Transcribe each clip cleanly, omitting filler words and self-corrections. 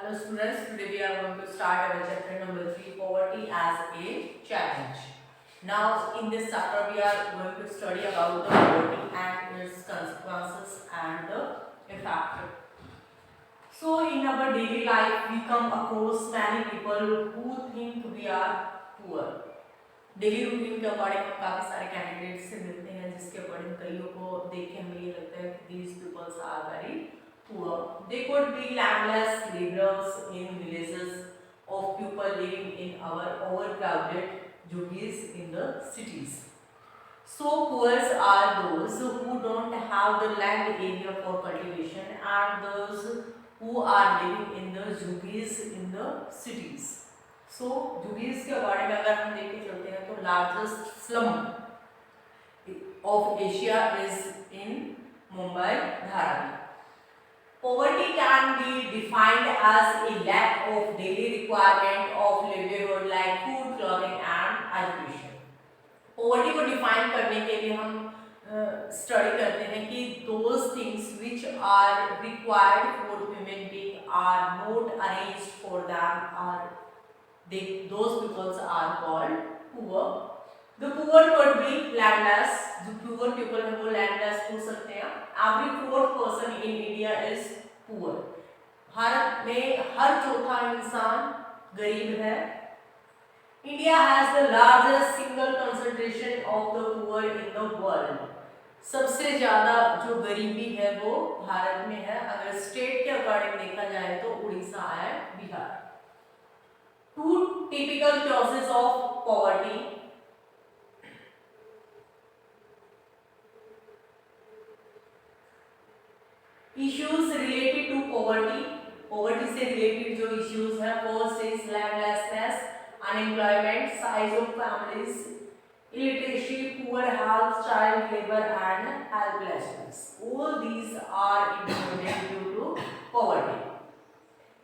Hello students, today we are going to start our chapter number 3, poverty as a challenge. Now in this chapter we are going to study about the poverty and its consequences and the effect. So in our daily life we come across many people who think we are poor. Daily routine के according हम काफ़ी सारे candidate से मिलते हैं जिसके according कईयों को देख के हमें ये लगता है कि these peoples are very poor. They could be landless laborers in villages of people living in our overcrowded jugis in the cities. So poor are those who don't have the land area for cultivation and those who are living in the jugis in the cities. So jugis के according अगर हम देख के चलते हैं तो largest slum of Asia is in Mumbai, Dharavi. Poverty can be defined as a lack of daily requirement of livelihood like food, clothing and education. Poverty को define करने के लिए हम स्टडी करते हैं कि those things which are required for human being are not arranged for them or those peoples are called poor. The poor could be landless. जो poor people हैं वो landless हो सकते हैं. Every fourth person in India is poor. Bharat में हर चौथा इंसान गरीब है. India has the largest single concentration of the poor in the world. सबसे ज़्यादा जो गरीबी है वो भारत में है. अगर स्टेट के अकॉर्डिंग देखा जाए तो उड़ीसा है, Bihar. Two typical causes of poverty. Issues related to poverty. Poverty से related जो issues हैं first is landlessness, unemployment, size of families, illiteracy, poor health, child labor and helplessness. All these are included due to poverty.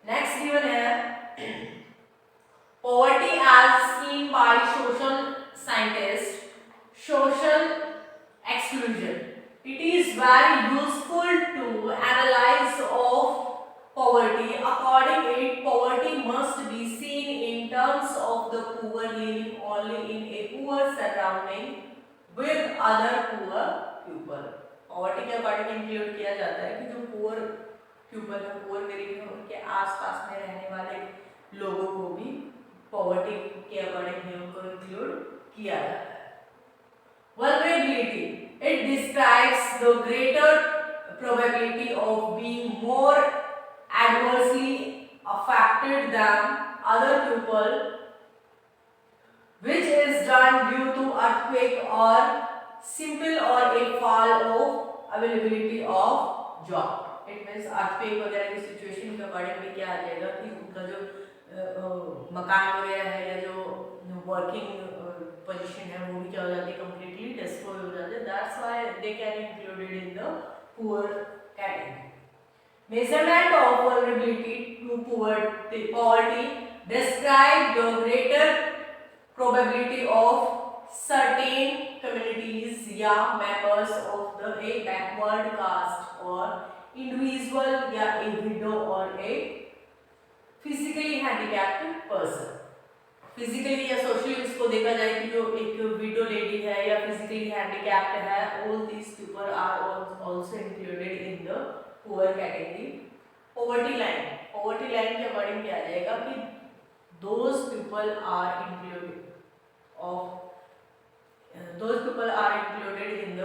Next given है poverty as seen by social scientists, social exclusion. It is very useful to analyze of poverty. According to it, poverty must be seen in terms of the poor living only in a poor surrounding with other poor people. Poverty के according include किया जाता है कि जो poor people है, poor गरीब है, उनके आसपास में रहने वाले लोगों को भी poverty के अकॉर्डिंग ही उनको इंक्लूड किया जाता है. Vulnerability. It describes the greater probability of being more adversely affected than other people, which is done due to earthquake or simple or a fall of availability of job. It means earthquake वगैरह की situation के according में क्या आ जाएगा कि उनका जो मकान वगैरह है या जो वर्किंग पोजीशन है वो भी क्या हो जाती है, कंप्लीटली डिस्ट्रॉय हो जाती है. That's why they can included in the poor category. Measurement of vulnerability to poverty describe the greater probability of certain communities या members of the a backward caste or individual या a widow or a physically handicapped person. Physically या socially इसको देखा जाए कि जो एक window lady है या फिजिकली हैंडीकैप्ड है, all these people are also included in the poor category. Poverty line के अकॉर्डिंग क्या आ जाएगा कि those people are included in the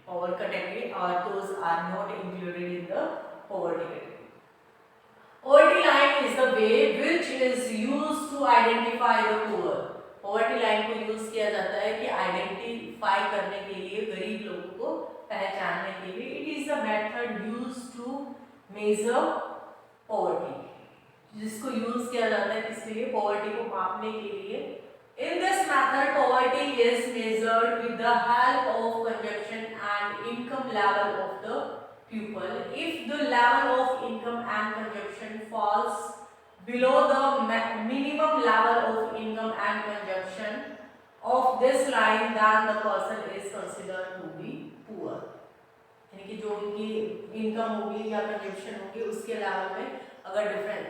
power category और those are not included in the poverty category. Poverty line is the way which is used to identify the poor. Poverty line को use किया जाता है कि identify करने के लिए, गरीब लोगों को पहचानने के लिए. It is the method used to measure poverty. जिसको यूज किया जाता है किस लिए, poverty को मापने के लिए. In this method, poverty is measured with the help of consumption and income level of the pupil. If the level of income and consumption falls below the minimum level of income and consumption of this line, then the person is considered to be poor. यानी कि जो उनकी income होगी या consumption होगी उसके level में अगर डिफरेंट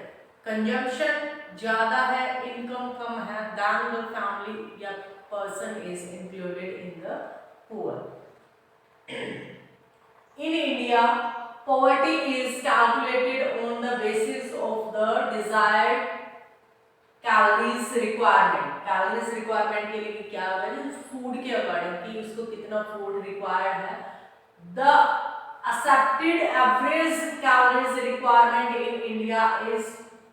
कंजम्पशन ज़्यादा है, इनकम कम है, then the family या person is included in the poor. In India, poverty is calculated on the basis of the desired calories requirement. Calories requirement के लिए क्या होगा? फूड के अकॉर्डिंग कि उसको कितना फूड रिक्वायर्ड है. The accepted average calories requirement in India is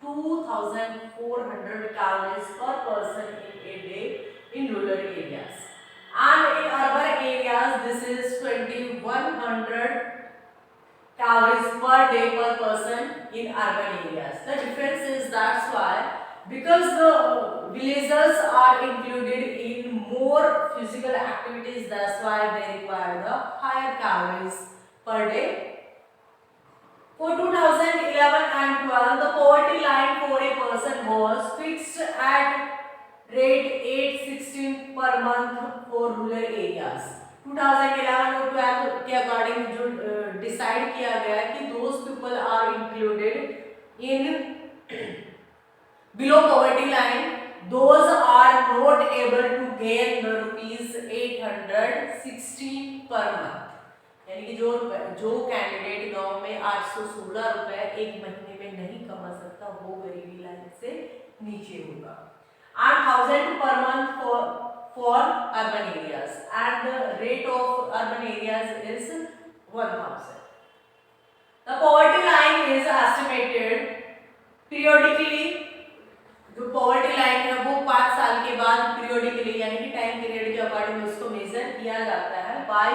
2,400 calories per person in a day in rural areas, and in urban areas this is 2,100 calories per day per person in urban areas. The difference is that's why because the villagers are included in more physical activities, that's why they require the higher calories per day. For 2011 and 12, the poverty line for a person was fixed at rate 816 per month for rural areas. 2011 और 12 के according जो decide किया गया कि those people are included in below poverty line, those are not able to gain the rupees 816 per month. यानी कि जो candidate गांव में 816 रुपए एक महीने में नहीं कमा सकता वो गरीबी लाइन से नीचे होगा. And 1,000 per month for urban areas, and the rate of urban areas is 1,000. The poverty line is estimated periodically. जो पॉवर्टी लाइन है वो 5 साल के बाद पीरियोडिकली यानी कि टाइम पीरियड के अकॉर्डिंग उसको मेजर किया जाता है by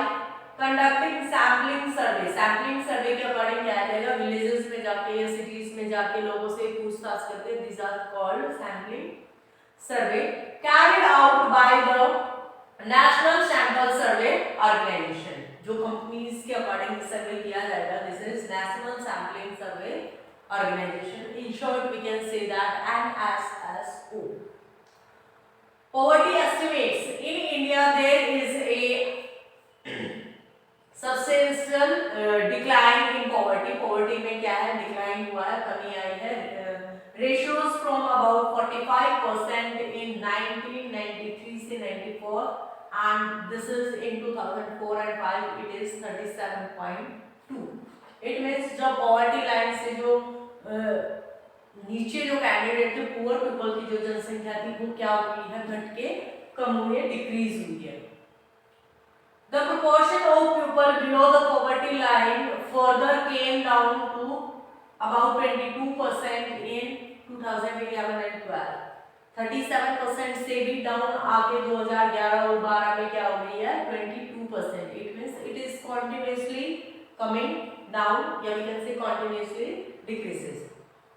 conducting sampling survey. Sampling survey के अकॉर्डिंग क्या जाएगा, विलेजेस में जाके या सिटीज में जाके लोगों से पूछताछ करते हैं. This are called sampling survey carried out by the national sample survey organisation. जो कंपनीज के अकॉर्डिंग सर्वे किया जाएगा, this is national sampling survey organization. In short, we can say that NSSO. Poverty estimates. In India, there is a substantial decline in poverty. Poverty में क्या है, decline हुआ है, कमी आई है. Ratios from about 45% in 1993 से 94, and this is in 2004 and 5 it is 37.2. It means जब poverty line से जो नीचे जो कैंडिडेट थे पुअर पीपल की जो जनसंख्या थी वो क्या हुई है, घट के कम हुई है, डिक्रीज हुई है. The proportion of people below the poverty line further came down to about 22% in 2011 and 12. 37% से भी डाउन आके 2011 और 12 में क्या हो गई है, 22%. It means it is continuously coming down, या we can say continuously decreases.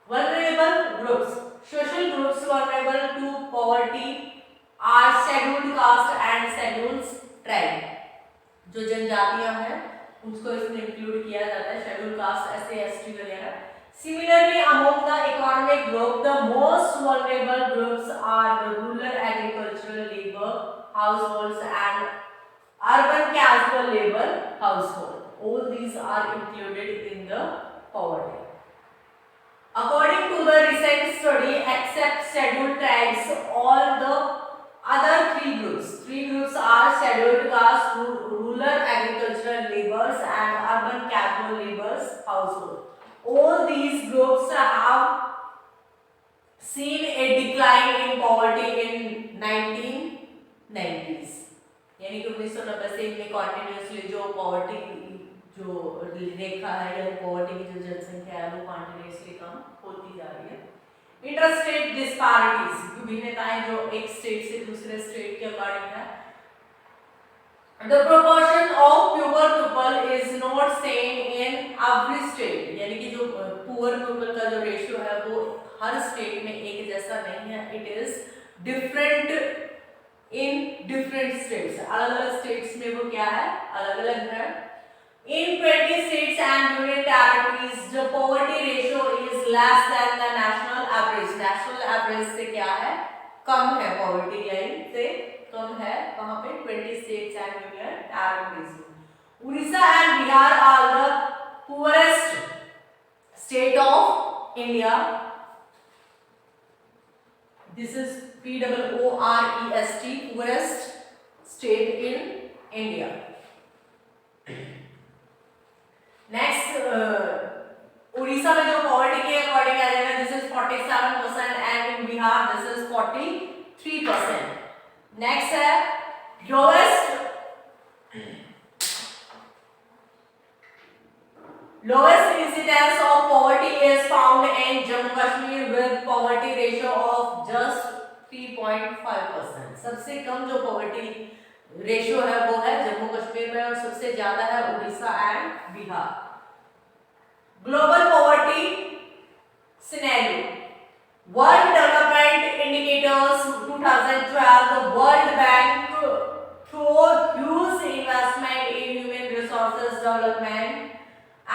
Vulnerable groups. Social groups vulnerable to poverty are scheduled caste and scheduled tribe. जो जनजातियां हैं उसको इसमें इंक्लूड किया जाता है, शेड्यूल कास्ट, एससी, एसटी वगैरह. Similarly, among the economic group, the most vulnerable groups are the rural agricultural labor households and urban casual labor household. All these are included in the poverty. According to the recent study, except scheduled tribes, all the other three groups are scheduled caste, rural agricultural laborers and urban casual laborers household. All these groups have seen a decline in poverty in 1990s. यानी कि 1990 से इनमें continuously जो poverty जो रेखा है या poverty की जो जनसंख्या है वो कॉन्टिन्यूसली कम होती जा रही है. इंटरस्टेट डिस्पैरिटीज, विभिन्नताएं जो एक स्टेट से दूसरे स्टेट के अकॉर्डिंग है. The proportion of poor people is not same in every state. यानी कि जो poor people का जो रेशियो है वो हर स्टेट में एक जैसा नहीं है. It is different in different states. अलग अलग स्टेट्स में वो क्या है, अलग अलग है. In 20 states and union territories, the poverty ratio is less than the national average. National average से क्या है, कम है, poverty line से कम है. वहाँ पे 20 states and union territories. Orissa and Bihar are the poorest state of India. This is POOREST, poorest state in India. Next, Orissa में जो पॉवर्टी के अकॉर्डिंग आ जाएगा, this is 47% and in Bihar this is 43%. Next है lowest incidence of poverty is found in Jammu Kashmir with poverty ratio of just 3.5%. सबसे कम जो poverty ratio है वो है जम्मू कश्मीर में और सबसे ज्यादा है Orissa and Bihar. Global poverty scenario. World development indicators 2012, the World Bank through huge investment in human resources development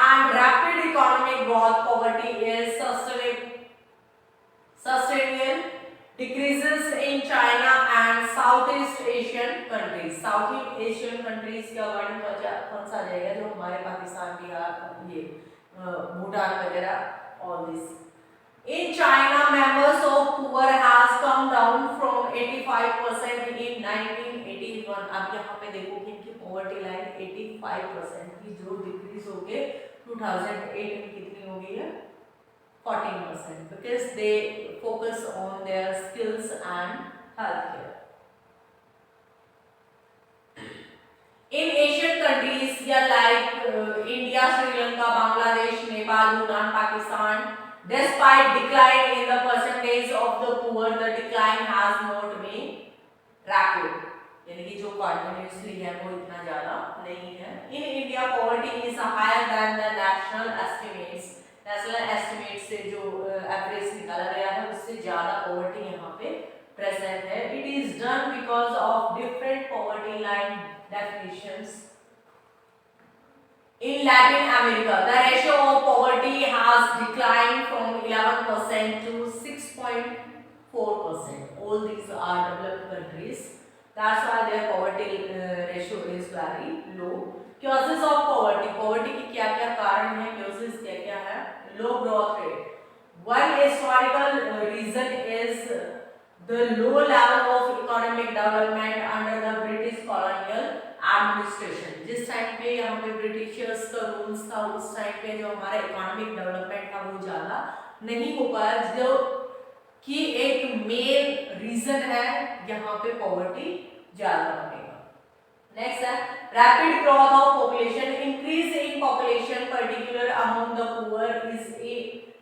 and rapid economic growth, poverty is sustainable decreases in China and Southeast Asian countries. Southeast Asian countries के according कौन सा आ जाएगा जो हमारे पाकिस्तान, बिहार, ये भूटान वगैरह all this. In China, members of poor has come down from 85% in 1981. अब यहाँ पे देखो कि इनकी पॉवर्टी लाइन 85% की जो डिक्रीज हो गई 2008 में कितनी हो गई है 14%, because they focus on their skills and healthcare. In Asian countries, yeah, like India, Sri Lanka, Bangladesh, Nepal, Bhutan, Pakistan, despite decline in the percentage of the poor, the decline has not been rapid. यानी कि जो continuously है वो इतना ज़्यादा नहीं है. In India, poverty is higher than the national estimates. National estimates से जो average निकाला गया है उससे ज़्यादा poverty यहाँ पे present है. It is done because of different poverty line definitions. In Latin America, the ratio of poverty has declined from 11% to 6.4%. All these are developed countries. That's why their poverty ratio is very low. Causes of poverty. Poverty की क्या-क्या कारण हैं? Causes क्या-क्या है? Low growth rate. One historical reason is the low level of economic development under the British colonial administration. जिस time पे यहाँ पे ब्रिटिशर्स का रूल्स था उस टाइम पे जो हमारा इकोनॉमिक डेवलपमेंट था वो ज़्यादा नहीं हो पाया, जो कि एक मेन रीजन है यहाँ पे पॉवर्टी ज़्यादा होने का. नेक्स्ट है rapid growth of population. Increase in population particular among the poor is a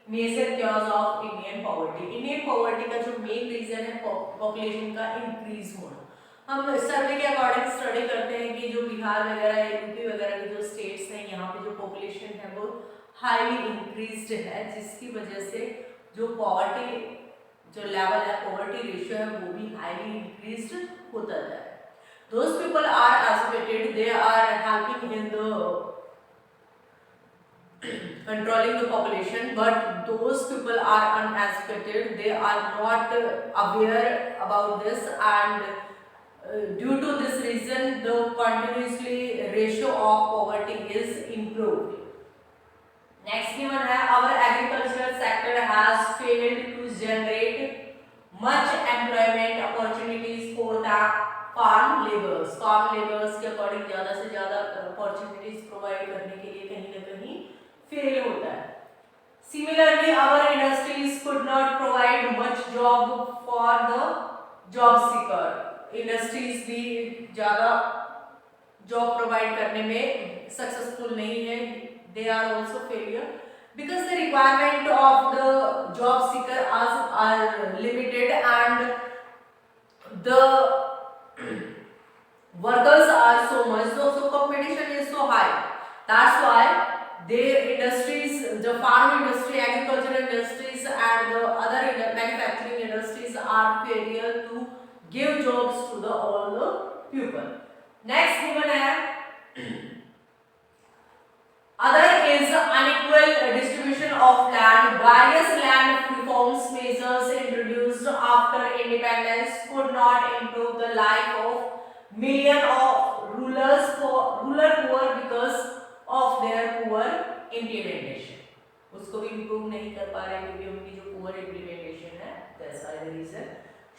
major cause of Indian poverty. Indian poverty का जो मेन रीजन है पॉपुलेशन का इंक्रीज होना. हम सर्वे के अकॉर्डिंग स्टडी करते हैं कि जो बिहार वगैरह यूपी वगैरह के जो स्टेट्स हैं यहाँ पे जो पॉपुलेशन है वो हाईली इंक्रीज्ड है, जिसकी वजह से जो पॉवर्टी जो लेवल है पॉवर्टी रेशियो है वो भी हाईली इंक्रीज्ड होता जा रहा है. Those people are educated, they are helping in the controlling the population, but those people are uneducated, they are not aware about this, and due to this reason the continuously ratio of poverty is improved. Next given है our agricultural sector has failed to generate much employment opportunities for the farm laborers. Farm laborers के according ज़्यादा से ज़्यादा opportunities provide करने के लिए कहीं न कहीं फेल होता है. Similarly, our industries could not provide much job for the job seeker. Industries भी ज़्यादा job provide करने में successful नहीं है. They are also failure because the requirement of the job seeker are limited and the workers are so much, so competition is so high. That's why their industries, the farm industry, agricultural industries and the other manufacturing industries are failure to give jobs to the all the people. Next given है other is unequal distribution of land. Various land reforms measures introduced after independence could not improve the life of millions of rural rural poor because of their poor implementation. उसको भी improve नहीं कर पा रहे क्योंकि उनकी जो poor implementation है, that's why the reason.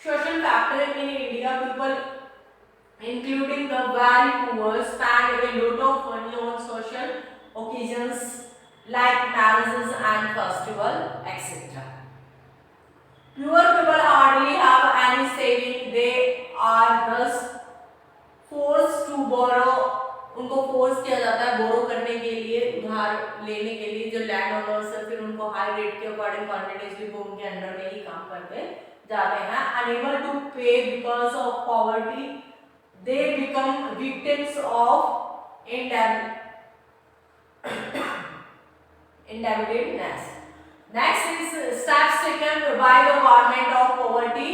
Social factor in India, people including the very poor spend a lot of money on social occasions like marriages and festival, etc. Poor people hardly have any saving. They are thus forced to borrow. उनको force किया जाता है बोरो करने के लिए, उधार लेने के लिए, जो लैंड ओनर्स है फिर उनको हाई रेट के अकॉर्डिंग कॉन्टिन्यूसली वो उनके अंडर में ही काम करते जाते हैं. अनेबल टू पे because of poverty, they become victims of indebtedness. Next is steps taken by the government of poverty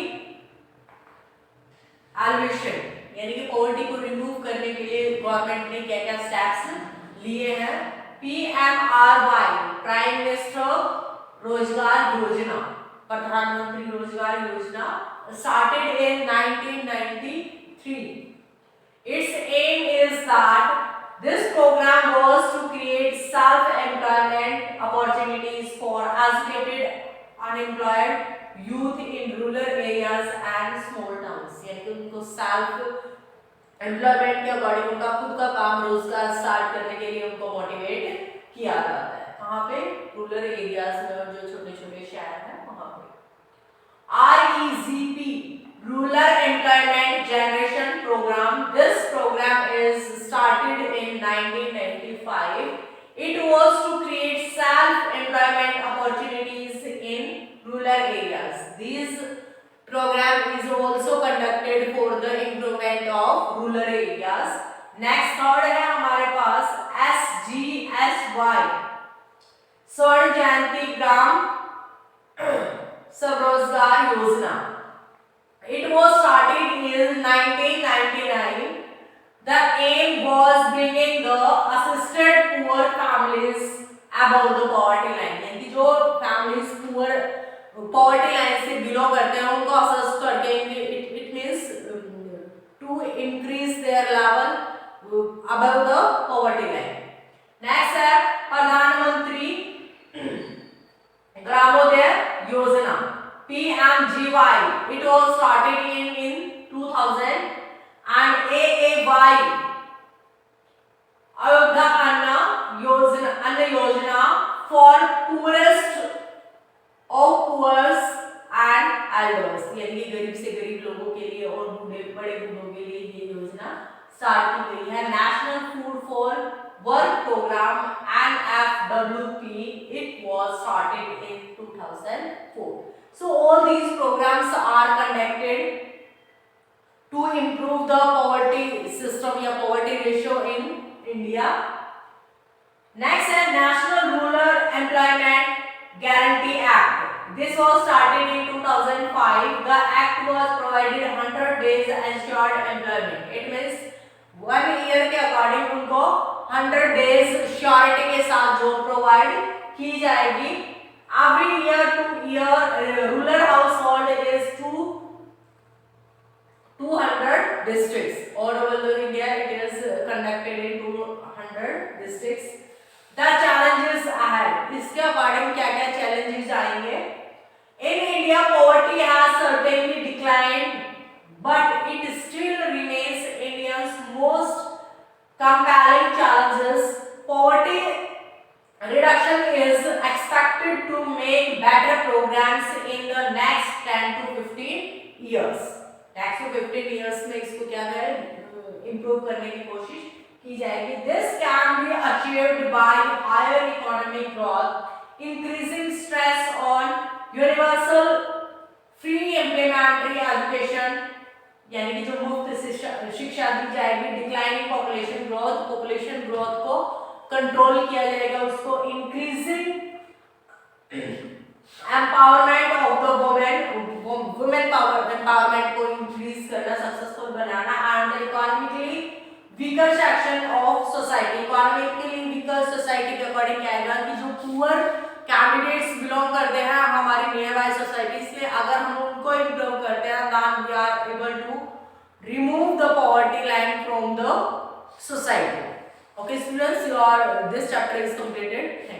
alleviation. यानी कि पॉवर्टी को रिमूव करने के लिए गवर्नमेंट ने क्या क्या स्टेप्स लिए हैं. PMRY, प्राइम मिनिस्टर रोजगार योजना, प्रधानमंत्री रोजगार योजना, started in 1993. Its aim is that this program was to create self-employment opportunities for educated, unemployed youth in rural areas and small towns. यानी कि उनको सेल्फ एम्प्लॉयमेंट के अकॉर्डिंग उनका खुद का काम रोजगार स्टार्ट करने के लिए उनको मोटिवेट किया जाता है. कहाँ पे? रूरल एरियाज में और जो छोटे छोटे शहर हैं वहाँ पे. REGP, Rural Employment Generation Program. This program is started in 1995. It was to create self-employment opportunities in rural areas. This program is also conducted for the improvement of rural areas. Next third है हमारे पास SGSY, स्वर्ण जयंती ग्राम स्वरोजगार योजना. It was started in 1999. The aim was bringing the assisted poor families above the poverty line. यानी कि जो families poor poverty line से belong करते हैं उनको असिस्ट करके it means to increase their level above the poverty line. Next है प्रधानमंत्री ग्रामोदय योजना, PMGY. It was started in 2000. And AAY, Ayodhya अन्न योजना for poorest of poors and elders. यानी कि गरीब से गरीब लोगों के लिए और बड़े बूढ़ों के लिए ये योजना स्टार्ट की गई है. National food for work programme NFWP. It was started in 2004. So all these programs are conducted to improve the poverty system या poverty ratio in India. Next है National Rural Employment Guarantee Act. This was started in 2005. The act was provided 100 days assured employment. It means 1 year के according उनको 100 days surety के साथ job provide की जाएगी. Every year to year rural household is 200 districts. All over the India it is conducted in 200 districts. The challenges ahead. इसके according क्या क्या challenges आएंगे? In India poverty has certainly declined, but it still remains India's most compelling challenges. Poverty reduction is expected to make better programs in the next 10 to 15 years. Next 15 years में इसको क्या है improve करने की कोशिश की जाएगी. This can be achieved by higher economic growth, increasing stress on universal free elementary education, यानी कि जो मुफ्त शिक्षा दी जाएगी. डिक्लाइनिंग पॉपुलेशन ग्रोथ को कंट्रोल किया जाएगा, उसको increasing empowerment of the women power empowerment को इंक्रीज करना, सक्सेसफुल बनाना. And the economically weaker section of society. Economically weaker society के अकॉर्डिंग क्या आएगा कि जो पुअर कैंडिडेट्स बिलोंग करते हैं हमारी नियर बाय सोसाइटी से, अगर हम उनको इम्प्रूव करते हैं then we are able to remove the poverty line from the society. Okay, students, your this chapter is completed. Thank you.